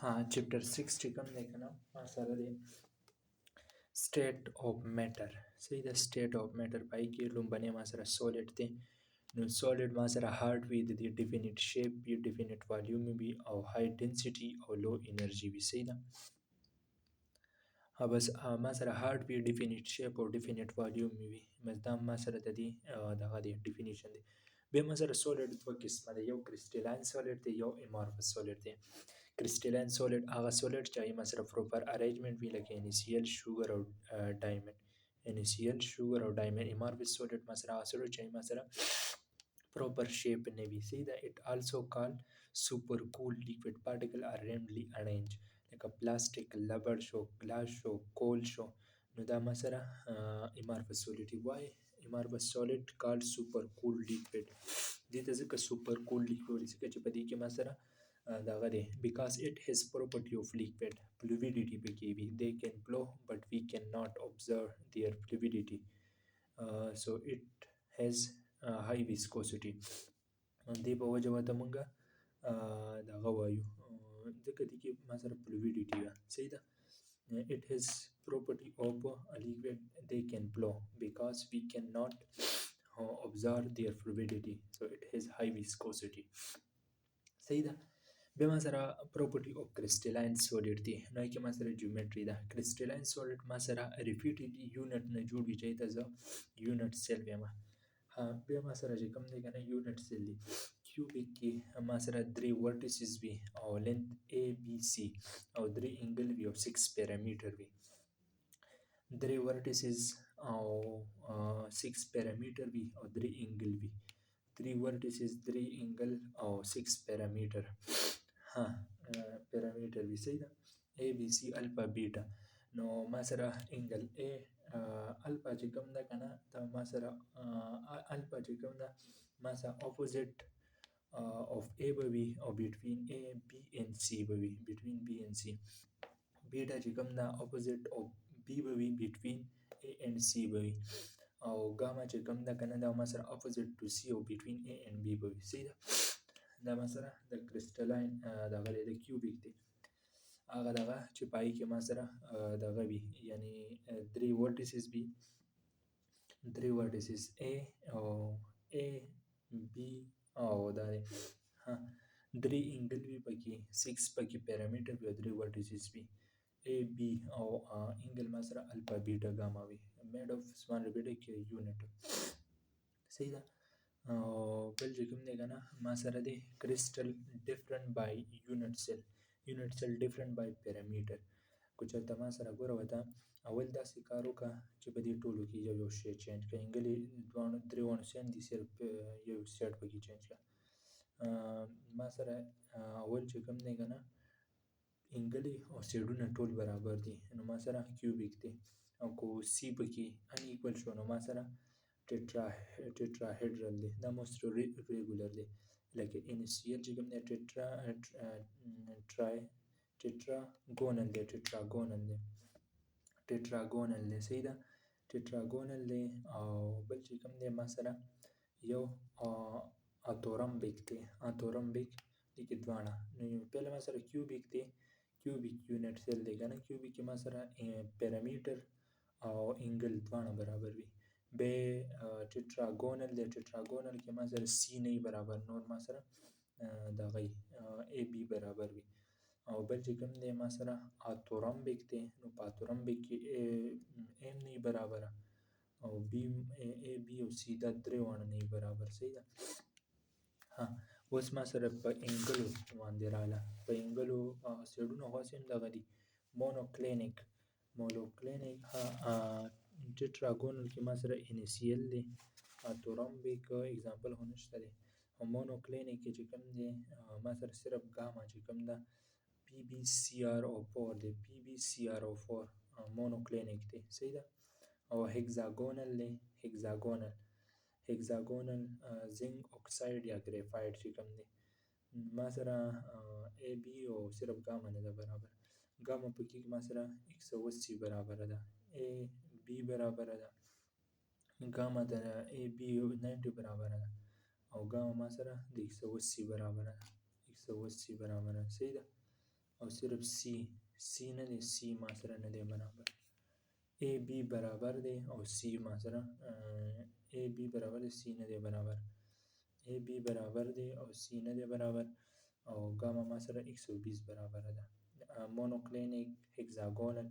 ها چپټر 6 چې کوم دی که نه ما سره دی state of matter. صحیح ده state of matter پای کې لومبنی ما سره solid دی نو solid ما سره hard وي د دې definite shape وي definite volume وي او high density او low energy وي صحیح ده بس ما سره hard وي definite shape او definite volume وي بس دا ما سره د دې دغه دی definition دی بیا ما سره solid دوه قسمه دی یو crystalline solid دی یو amorphous solid دی crystalline solid هغه solid چې هغې ما سره proper arrangement وي لکه NaCl sugar او diamond NaCl sugar او diamond amorphous solid ما سره هغه solid چې هغې ما سره proper shape نه وي صحیح ده it also called super cool liquid particle are randomly arranged لکه پلاستیک لبړ شو ګلاس شو کول شو نو دا ما سره amorphous solid وي amorphous solid called super cool liquid دې ته ځکه super cool liquid ځکه چې په دې کې ما سره دغه دی because it has property of liquid fluidity پکې وي they can flow but we cannot observe their fluidity so it has high viscosity دې په وجه ورته مونږه دغه وایو ځکه دې کې ما سره fluidity وه صحیح ده it has property of a liquid they can flow because we cannot observe their fluidity so it has high viscosity صحیح ده بیا ما سره property of crystalline solid دی نو کې ما سره geometry ده crystalline solid ما سره repeated unit نه جوړ وي چې ته زه unit cell وایم بیا ما سره چې کوم دی که نه unit cell دی cubic کې ما سره 3 vertices وي او length ABC او 3 angle وي او 6 parameter وي 3 vertices او 6 parameter وي او 3 angle وي 3 vertices 3 angle او 6 parameter parameter وي صحیح ده ABC الفا بیټا نو ما سره انګل A الفا چې کوم ده که نه دا ما سره الفا چې کوم ده ما سره اپوزیټ of A به وي او between A, B and C به وي between B and C بیټا چې کوم ده اپوزیټ of B به وي between A and C به وي او ګاما چې کوم ده که نه دا ما سره اپوزیټ to C او between A and B به وي صحیح ده دا ما سره د کرسټلاین دغه دی د کیوبیک دی هغه دغه چې پای کې ما سره دغه وي یعنی 3 vertices وي 3 vertices A او A B او دا دی 3 angle وي پکې 6 پکې parameter وي او 3 vertices وي A B او angle ما سره الفا بیټا ګاما وي made of small repeated unit صحیح ده او بل چې کوم دی که نه ما سره دی crystal different by unit cell different by parameter که چېرته ما سره ګوره وته اول داسې کار وکړه چې په دې ټولو کې یو شی چینج کړه انګل یې درېواړو شیان دي صرف یو سیټ پکې چینج کړه ما سره اول چې کوم دی که نه انګل او سیډونه ټول برابر دي نو ما سره کیوبیک دی او که سی پکې ان ایکول شو نو ما سره tetrahedral دی دا most regular دی لکه NaCl چې کوم دی tetragonal دی صحیح ده tetragonal دی او بل چې کوم دی ما سره یو اتورمبیک دی دې کې دواړه نو پهله ما سره کیوبیک دی کیوبیک یونټ سیل دی که نه کیوبیک کې ما سره پیرامیټر او انګل دواړه برابر وي بیا ټیټراګونل دی ټیټراګونل کې ما سره سی نه برابر نور ما سره دغه ای بی برابر وي او بل چې کوم دی ما سره اتورمبیک دی نو په اتورمبیک کې ایم نه برابره او بی ای بی او سی دا درې واړه نه برابر صحیح ده اوس ما سره په انګلو باندې رااله په انګلو سیډونه خاص هم دغه دي مونوکلینیک ټیټراګونل کې ما سره NaCl دی اتورمبیک اگزامپل خو نشته دی او مونوکلینیک کې چې کوم دی ما سره صرف ګاما چې کوم ده PbCrO4 دی PbCrO4 مونوکلینیک دی صحیح ده او هگزاګونل دی هگزاګونل زنک اکساید یا ګریفایټ چې کوم دی ما سره ای بی او صرف ګاما نه ده برابر ګاما پکې ما سره 180 برابره ده ای بی برابره ده ګاما د ای بی 90 برابره ده او ګاما ما سره د 180 برابره ده صحیح ده او صرف سی نه دی، سی ما سره نه دی برابر. اے بی برابر دی او سی ما سره اے بی برابر دی سی نه دی برابر. اے بی برابر دی او سی نه دی برابر، او ګاما ما سره 120 برابر ده. مونوکلینیک، هگزاګونل،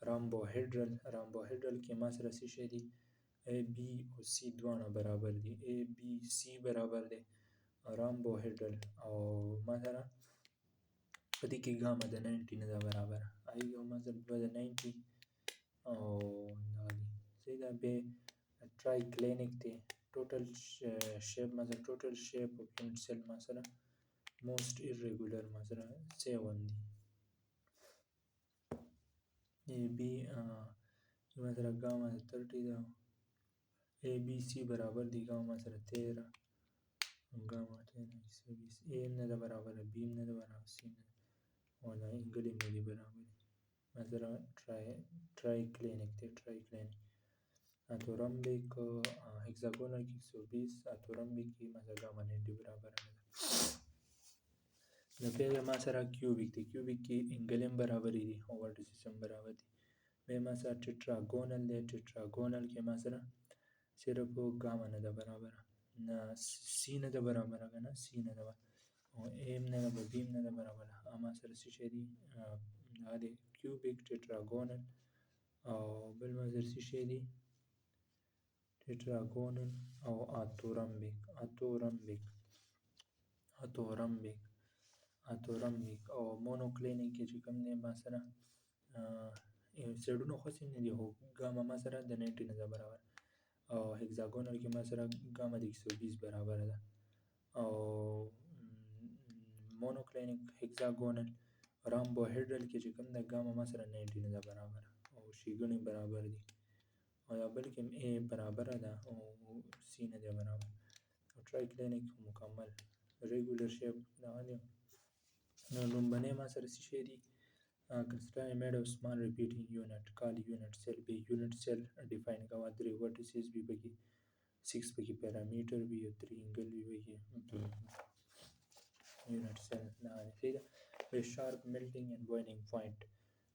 رامبوهیډرل کې ما سره څه شی دي؟ اے بی او سی دواړه برابر دي. اے بی سی برابر دی. رامبوهیډرل او ما سره په دې کې ګاما د 90 نه ده برابره. ای او ما سره 2 د 90 او دا دی صحیح ده. بیا ټرای کلینیک دی. ټوټل شیپ ما سره ټوټل شیپ او یونټ سیل ما سره موست ایرریګولر ما سره 7 دی. اے بی ما سره ګاما 30 ده. اے بی سی برابر دی ګاما ما سره 13 ګاما 120. اے نه ده برابره، بی نه ده برابره، سی نه ده او دا انګل هم نه دی برابر. ما سره ټرای کلینیک دی. ټرای کلینیک اتورمبیک هگزاګونل کې 120 اتورمبیک کې ما سره ګاما 90 برابره نه ده. د بیا ما سره کیوبیک دی. کیوبیک کې انګل هم برابرې دي او ورټیسز هم برابر دي. بیا ما سره ټیټراګونل دی. ټیټراګونل کې ما سره صرف ګاما نه ده برابره، نه سی نه ده برابره که نه سی نه ده او ایم نه ده بیم نه ده برابره. ما سره څه شی دي؟ دا دی کیوبیک، ټیټراګونل او بل ما سره څه شی دي؟ ټیټراګونل او اتورمبیک. اتورمبیک او مونوکلینیک کې چې کوم دی ما سره سیډونه خو نه دي خو ګاما ما سره د 90 نه ده برابر. او هگزاګونل کې ما سره ګاما د 120 برابره ده. او مونوکلینیک هگزاګونل رامبوهیډرل کې چې کوم ده ګاما ما سره 90 نه ده برابره او ښیګڼې برابر دي. او یا بلکې اے برابره ده او سی نه ده برابر. او ټرای کلینیک مکمل ریګولر شیپ دغه دی. نو لومبنی ما سره څه شی دي؟ crystal made of small repeating unit called unit cell. به unit cell define کوه. 3 vertices وي پکې، 6 پکې پیرامیټر وي او 3 انګل وي پکې. unit cell دا دی ده. به sharp melting and boiling point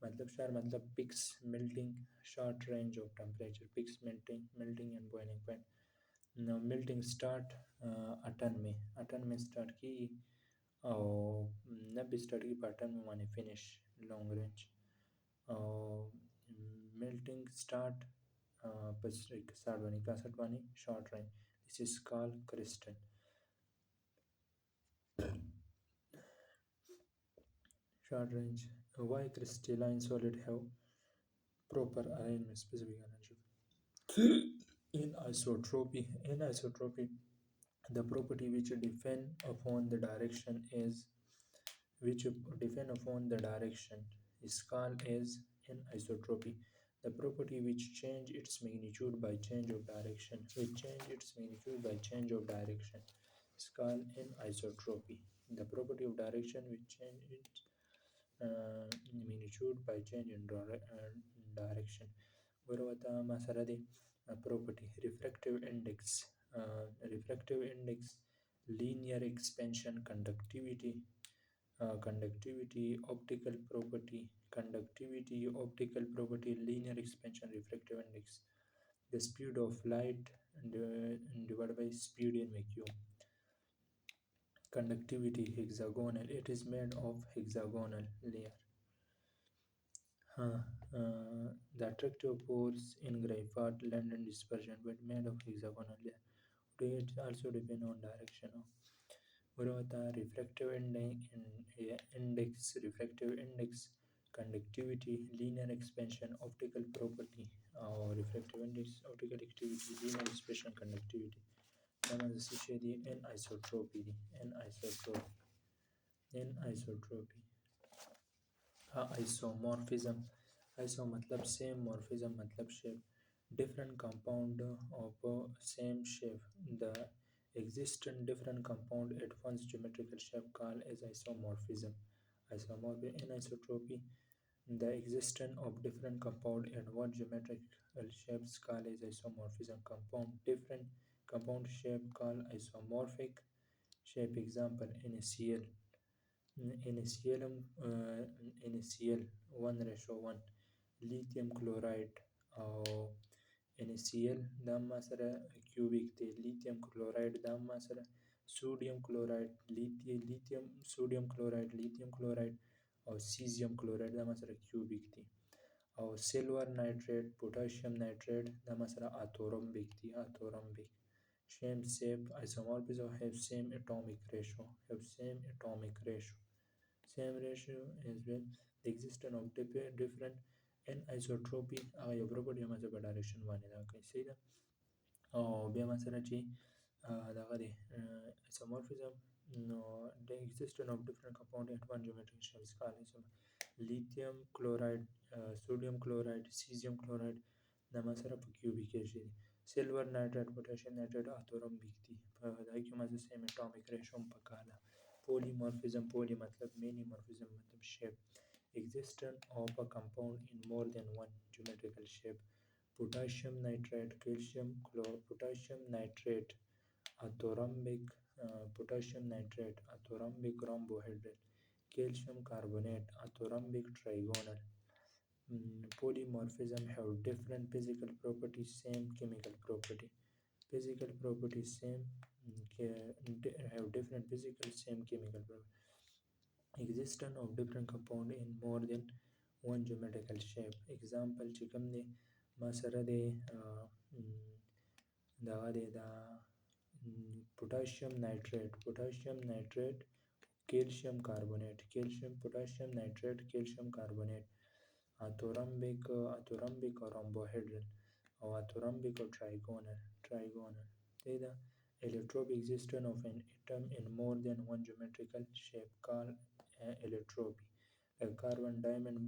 مطلب شار مطلب پیکس melting short range of temperature پیکس melting and boiling point. نو melting start اټن میں start کیږي او 90 start کیږي په اټن میں باندې finish long range. او melting start په 60 باندې 61 باندې short range. This is called crystal. Short range. Why crystalline solid have proper arrangement specific energy? In isotropy, the property which depend upon the direction is called as anisotropy. The property which change its magnitude by change of direction is called anisotropy. The property of direction which change its magnitude by change in direction. ورته ما سره دی property refractive index, linear expansion, conductivity, optical property, linear expansion, refractive index, the speed of light divided by speed in vacuum. Conductivity hexagonal, it is made of hexagonal layer. The attractive force in graphite London dispersion but made of hexagonal layer. It also depend on direction. Refractive index, conductivity, linear expansion, optical property, refractive index, optical activity, linear expansion, conductivity. Anisotropy. Isomorphism. Iso matlab same, morphism matlab shape. Different compound of same shape. The existent different compound at once geometrical shape called as isomorphism. Anisotropy. The existence of different compound at one geometrical shapes called as isomorphism. Different compound shape called isomorphic shape. Example: NaCl. NaCl 1:1 lithium chloride او NaCl دا ما سره کیوبیک دی lithium chloride دا ما سره sodium chloride lithium chloride او cesium chloride دا ما سره کیوبیک دی او silver nitrate potassium nitrate دا ما سره اتورمبیک دی same shape isomorphism have same atomic ratio same ratio as well the existence of different anisotropy هغه یو property هم په direction باندې دا کوي صحیح ده او بیا مثلا چې دغه دی isomorphism نو the existence of different compound at one geometric shape is called lithium chloride sodium chloride cesium chloride دا ما سره په کیوبیک شي silver nitrate potassium nitrate اتورمبیک دي په دای کې مزه same atomic ratio هم پکار ده polymorphism poly مطلب many morphism مطلب shape existence of a compound in more than one geometrical shape potassium nitrate potassium nitrate اتورمبیک rhombohedral calcium carbonate اتورمبیک trigonal polymorphism have different physical properties same chemical property same have different physical same chemical property existence of different compound in more than one geometrical shape example چې کوم دی ما سره دی دغه دی دا potassium nitrate calcium carbonate potassium nitrate calcium carbonate اتورمبیک rhombohedral او اتورمبیک trigonal دی دا allotrope existence of an atom in more than one geometrical shape called allotropy like carbon diamond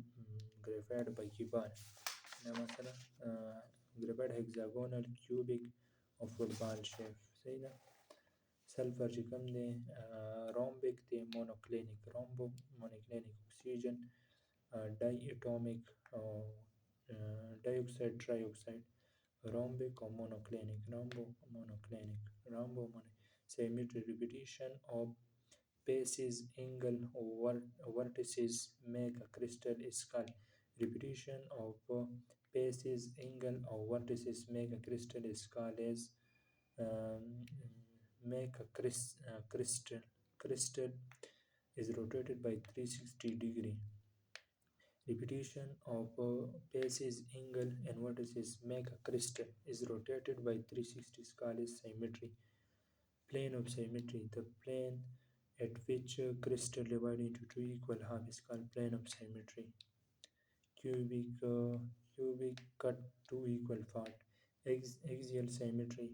graphite baikibal دا مثلا graphite hexagonal cubic او football shape صحیح ده سلفر چې کوم دی rhombic دی monoclinic oxygen diatomic او dioxide trioxide rhombic or monoclinic symmetry repetition of bases angle or vertices make a crystal is called repetition of bases angle or vertices make a crystal is called as make a crystal is rotated by 360 degree repetition of bases angle and vertices make a crystal is rotated by 360 scale is symmetry plane of symmetry the plane at which crystal divided into two equal halves is called plane of symmetry cubic cut two equal part axial symmetry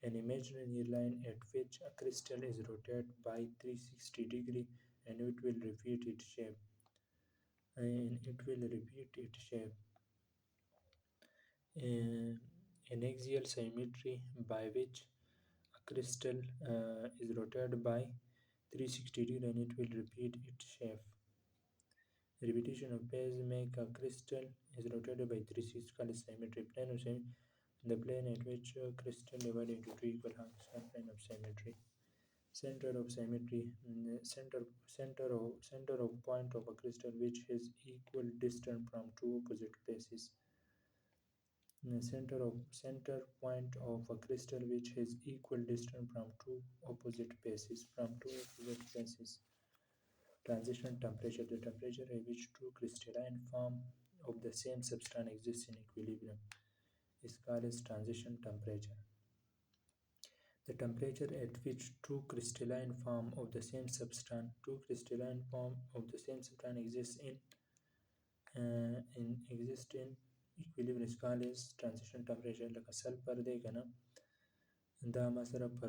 an imaginary line at which a crystal is rotated by 360 degree and it will repeat its shape an axial symmetry by which a crystal is rotated by 360 degree and it will repeat its shape repetition of base make a crystal is rotated by 360 called symmetry plane of symmetry the plane at which crystal divided into two equal halves is called plane of symmetry center of symmetry center of point of a crystal which is equal distance from two opposite places center point of a crystal which is equal distance from two opposite places transition temperature the temperature at which two crystalline form of the same substance exists in equilibrium is called as transition temperature the temperature at which two crystalline form of the same substance exists in equilibrium is called as transition temperature like a sulfur دی کنه دا مثلا په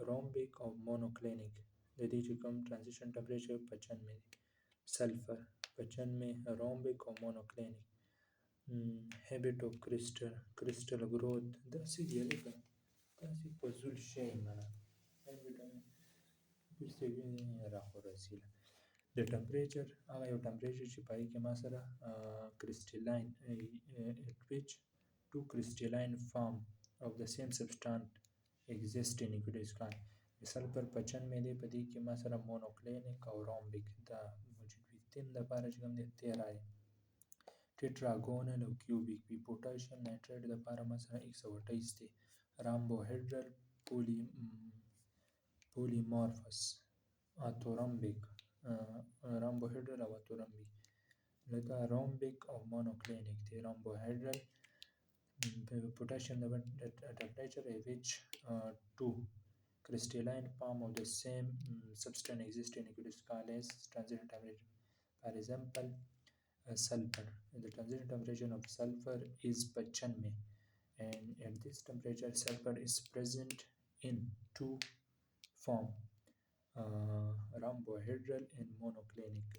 rhombic او monoclinic د دې چې کوم transition temperature 95 دی sulfur 95 rhombic او monoclinic habit of crystal growth دا څه دی لکه تاسې په زول شئ منه راخورسیله د temperature هغه یو temperature چې پای کې ما سره crystalline at which two crystalline form of the same substance exist in equilibrium sulfur 95 دی په دې کې ما سره monoclinic او rhombic دا موجود وي تین دپاره چې کوم دی 13 دی. ټیټراګونل او کیوبیک وي. پوټاشیم نایټریټ دپاره مثلا 128 دی. رامبوهیډرل پولیمورفس اتورمبیک رامبوهیډرل او اتورمبیک لکه رومبیک او مونوکلینیک دی. رامبوهیډرل potassium the temperature at which two crystalline form of the same substance exist in equidistant is called as transition temperature. For example, sulfur. The transition temperature of sulfur is 95 and at this temperature sulfur is present in two form rhombohedral and monoclinic.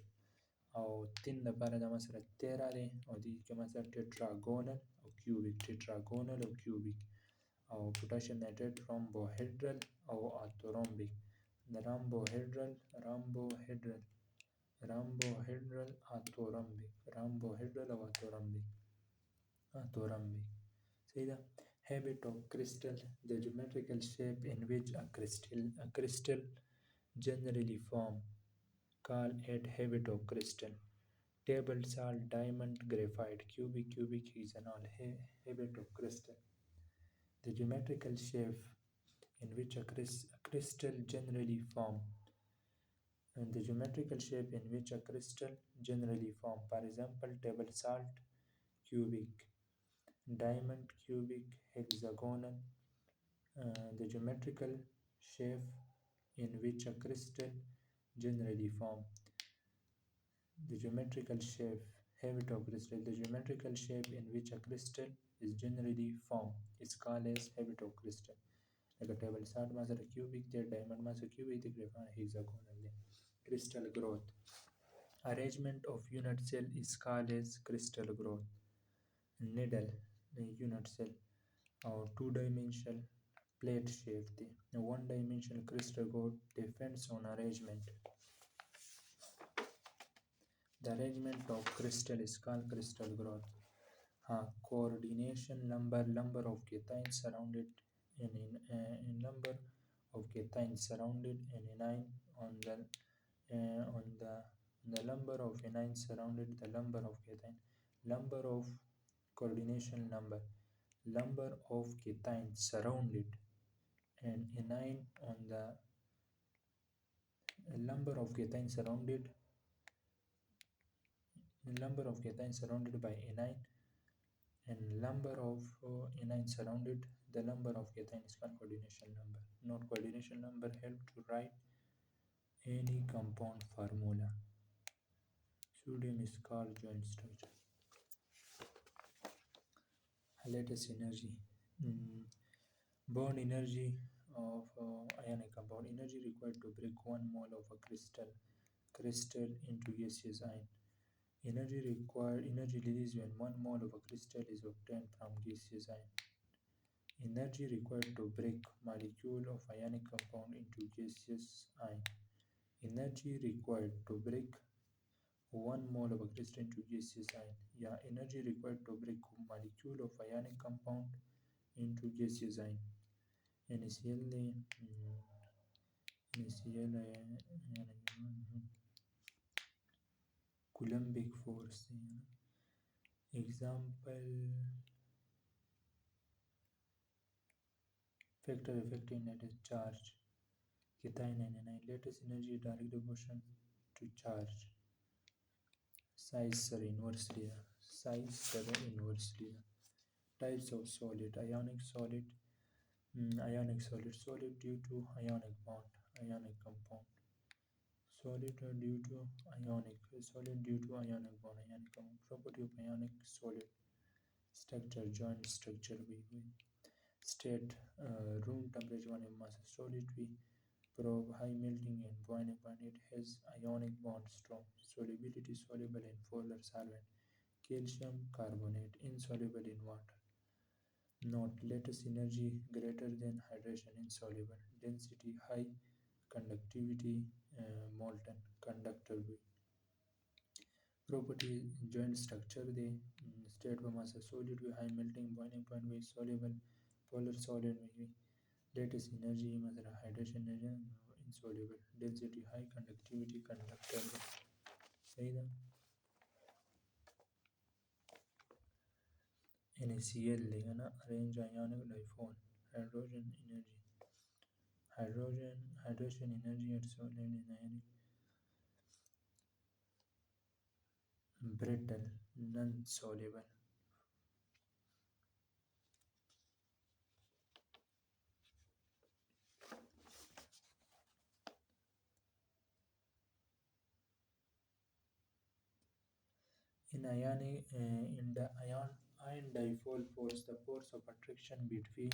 او تین دپاره دا مثلا 13 دی او دې کې مثلا ټیټراګونل او کیوبیک ټیټراګونل او کیوبیک او پوټاشیم نایټریټ رامبوهیډرل او اتورمبیک. د رامبوهیډرل اتورمبیک او اتورمبیک صحیح ده. Habit of crystal. The geometrical shape in which a crystal generally form called at habit of crystal. Table salt, diamond, graphite, cubic hexagonal habit of crystal. The geometrical shape in which a crystal generally form. And the geometrical shape in which a crystal generally form. For example, table salt, cubic, diamond, cubic, hexagonal. The geometrical shape in which a crystal generally form. The geometrical shape habit of crystal. The geometrical shape in which a crystal is generally formed is called as habit of crystal. Like a table salt mass a cubic there, diamond mass a cubic the graphite hexagonal. Crystal growth. Arrangement of unit cell is called as crystal growth. Needle unit cell or two-dimensional plate shape. The one-dimensional crystal growth depends on arrangement. The arrangement of crystal is called crystal growth. Coordination number of cations surrounded in number of cations surrounded in anion on the number of anions surrounded the number of cation. Number of coordination number of cations surrounded an anion on the number of cations surrounded by anion and number of anions surrounded the number of cations is called coordination number. Note coordination number help to write any compound formula. Sodium is called joint structure. Latest energy. Bond energy of ionic compound. Energy required to break 1 mole of a crystal into gaseous ion. Energy released when 1 mole of a crystal is obtained from gaseous ion. Energy required to break molecule of ionic compound into gaseous ion. Energy required to break 1 mole of a crystal into gaseous ion. Yeah, energy required to break molecule of ionic compound into gaseous ion. Initial Coulombic force. Example factor affecting net charge. Cation 99. Latest energy direct proportion to charge. Size inversely. Types of solid. Ionic solid. Solid due to ionic bond. Ionic compound. Solid due to ionic bond. Ionic compound. Property of ionic solid. Structure. Joint structure. State. Room temperature 1 mass solid. Probe high melting and boiling point. It has ionic bond strong. Solubility soluble in polar solvent. Calcium carbonate insoluble in water. Note latest energy greater than hydration insoluble. Density high. Conductivity molten. Conductor. Property joint structure the state mass solid with high melting boiling point with soluble polar solid with latest energy mass hydration insoluble. Density high. Conductivity conductor. سيدة. NaCl ligana arrange ionic dipole hydrogen energy hydration energy at solid in ionic brittle non-soluble. In the ion dipole force, the force of attraction between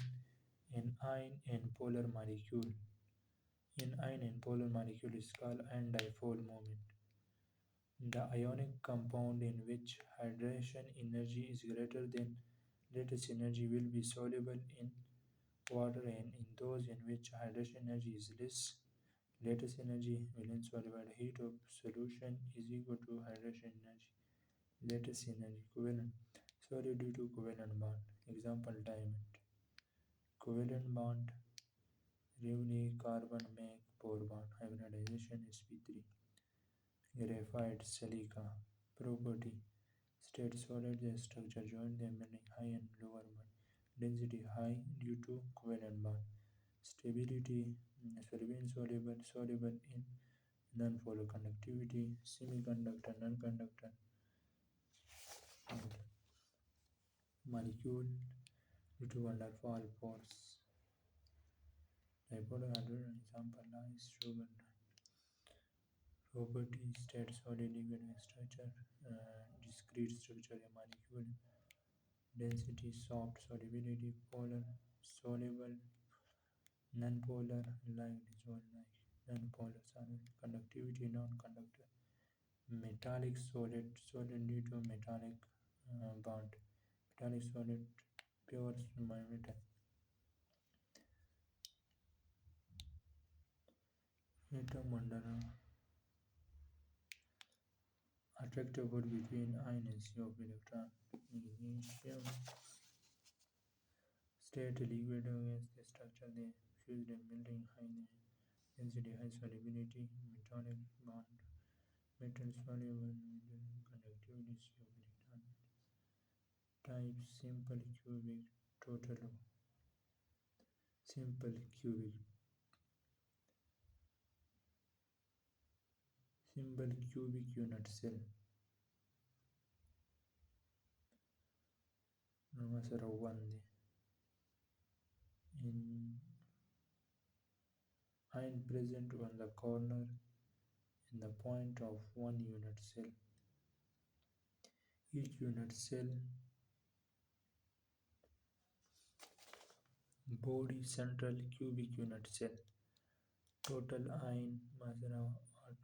an ion and polar molecule is called ion dipole moment. The ionic compound in which hydration energy is greater than lattice energy will be soluble in water, and in those in which hydration energy is less, lattice energy will insoluble. Heat of solution is equal to hydration energy. Lattice energy covalent. Solid due to covalent bond. Example diamond. Covalent bond Rivni carbon make 4 bond hybridization sp3. Graphite silica property state solid structure join them in high and lower bond density high due to covalent bond stability soluble in non-polar conductivity semiconductor non-conductor molecule due to van der Waals force dipolar hydrogen example is sugar property state solid liquid structure discrete structure a molecule density soft solubility polar soluble non-polar like dissolved like non-polar solid conductivity non-conductor metallic solid due to metallic bond metallic solid pure metal atom under attractive bond between ions of electron magnesium state liquid against the structure they fused in building high density high solubility metallic bond metal soluble conductivity of electron type total simple cubic unit cell masara 1 in ion present on the corner in the point of one unit cell. Each unit cell body central cubic unit cell. Total ion masara at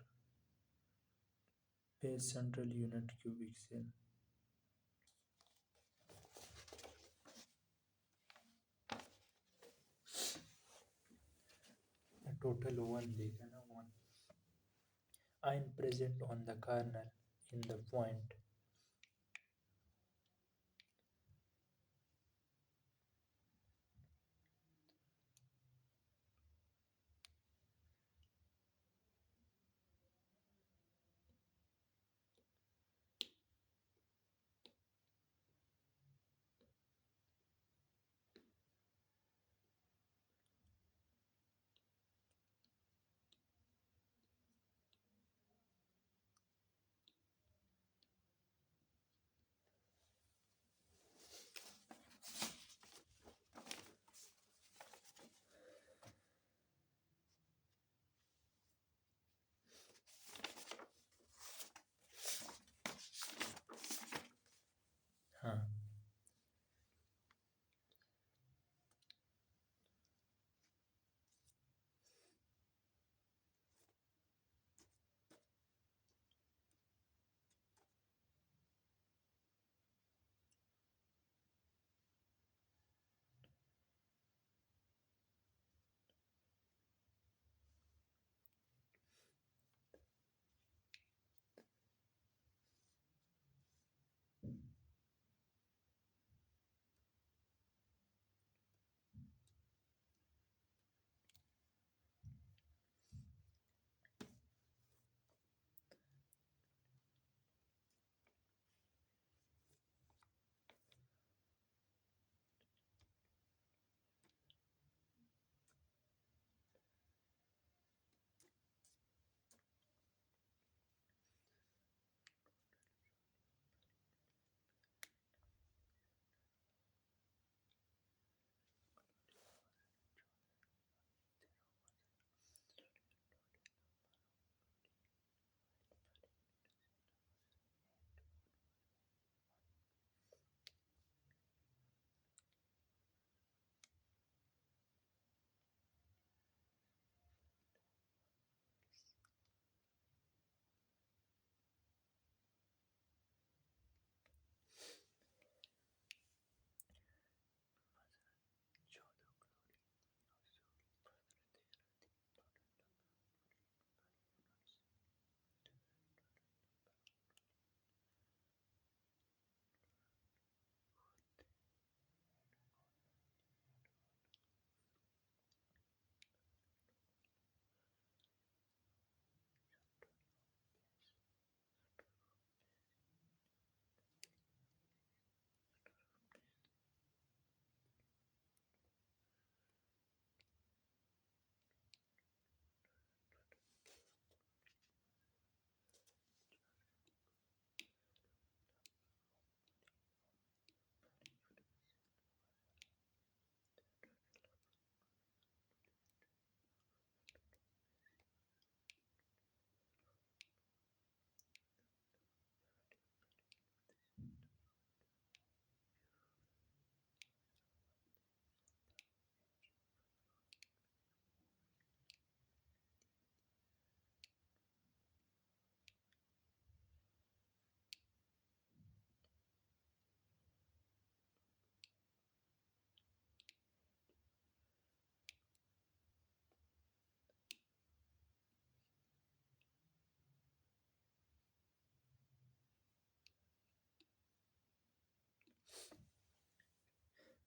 base central unit cubic cell. A total one ion present on the kernel in the point huh.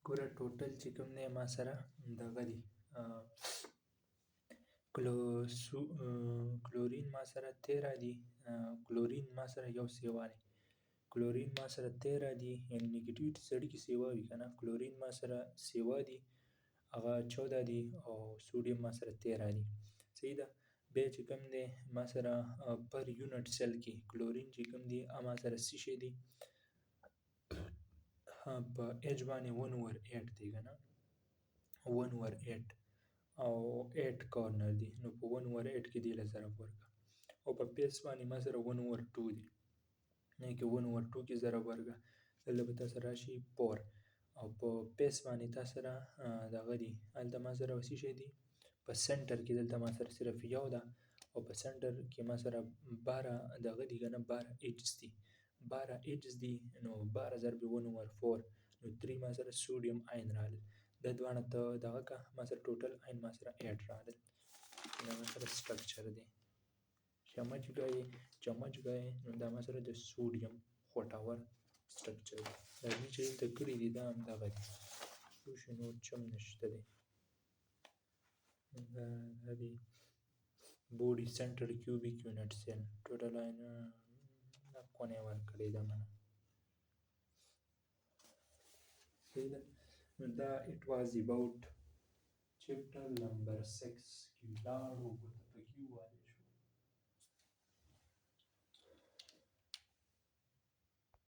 ګوره ټوټل چې کوم دی ما سره دغه دی کلوسو کلورین ما سره 13 دي کلورین ما سره یو سیوا دی کلورین ما سره 13 دي یعنی نیگیټیو سړي کې سیوا وي که نه کلورین ما سره سیوا دي هغه 14 دي او سوډیم ما سره 13 دي صحیح ده بیا چې کوم دی ما سره پر یونټ سیل کې کلورین چې کوم دی ما سره څه شی دي په ایچ باندې 1/8 دی که نه 1/8 او 8 کارنر دی نو په 1/8 کې دی له ضرب ورکړه او په پیس باندې ما سره 1/2 دی نه کې 1/2 کې ضرب ورکړه دلته به تا سره راشي پور او په پیس باندې تا سره دغه دی هلته ما سره څه شی دی په سنټر کې دلته ما سره صرف یو ده او په سنټر کې ما سره 12 دغه دی که نه 12 ایچز دي 12 ایچز دي نو 12 ضرب 1/4 نو 3 ما سره سوډیم آین راغلل دا دواړه ته دغه که ما سره ټوټل آین ما سره 8 راغلل دا ما سره سټرکچر دی چمچ گئے نو دا ما سره د سوډیم خوټاور سټرکچر دی دا دې چې دلته کړي دي دا همدغه دي پوه شوې نور چم نشته دی دا دی بودي سنټر کیوبیک یونټ سیل ټوټل آین دا کونې ورکړې ده منه صحیح ده نو دا it was about chapter number 6 کې لاړو ورته پکې ووایه